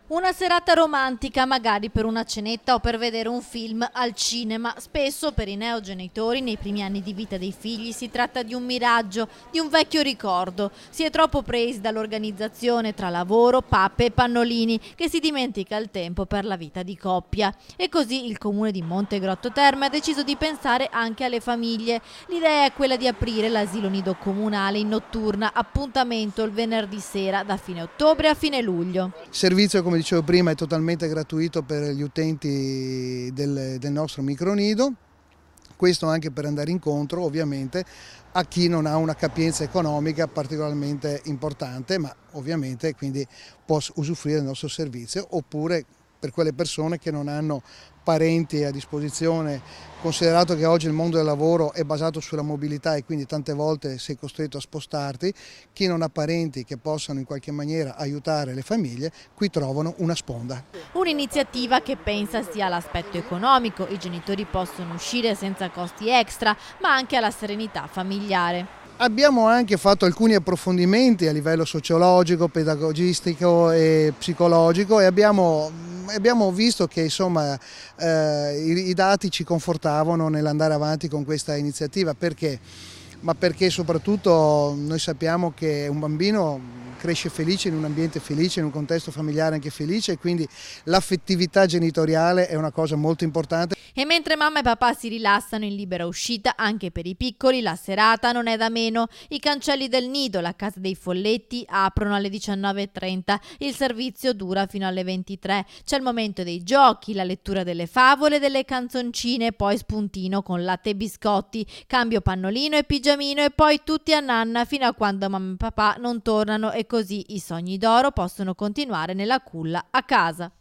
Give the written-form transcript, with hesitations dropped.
Una serata romantica, magari per una cenetta o per vedere un film al cinema. Spesso per i neogenitori nei primi anni di vita dei figli si tratta di un miraggio, di un vecchio ricordo. Si è troppo presi dall'organizzazione tra lavoro, pappe e pannolini che si dimentica il tempo per la vita di coppia. E così il comune di Montegrotto Terme ha deciso di pensare anche alle famiglie. L'idea è quella di aprire l'asilo nido comunale in notturna, appuntamento il venerdì sera da fine ottobre a fine luglio. Il servizio, come dicevo prima, è totalmente gratuito per gli utenti del nostro micronido, questo anche per andare incontro ovviamente a chi non ha una capienza economica particolarmente importante, ma ovviamente quindi può usufruire del nostro servizio, oppure per quelle persone che non hanno parenti a disposizione, considerato che oggi il mondo del lavoro è basato sulla mobilità e quindi tante volte sei costretto a spostarti, chi non ha parenti che possano in qualche maniera aiutare le famiglie, qui trovano una sponda. Un'iniziativa che pensa sia all'aspetto economico, i genitori possono uscire senza costi extra, ma anche alla serenità familiare. Abbiamo anche fatto alcuni approfondimenti a livello sociologico, pedagogistico e psicologico e abbiamo visto che insomma, i dati ci confortavano nell'andare avanti con questa iniziativa. Perché? Ma perché soprattutto noi sappiamo che un bambino cresce felice in un ambiente felice, in un contesto familiare anche felice, e quindi l'affettività genitoriale è una cosa molto importante. E mentre mamma e papà si rilassano in libera uscita, anche per i piccoli la serata non è da meno. I cancelli del nido, la casa dei folletti, aprono alle 19:30, il servizio dura fino alle 23. C'è il momento dei giochi, la lettura delle favole, delle canzoncine, poi spuntino con latte e biscotti, cambio pannolino e pigiamino e poi tutti a nanna fino a quando mamma e papà non tornano, e così i sogni d'oro possono continuare nella culla a casa.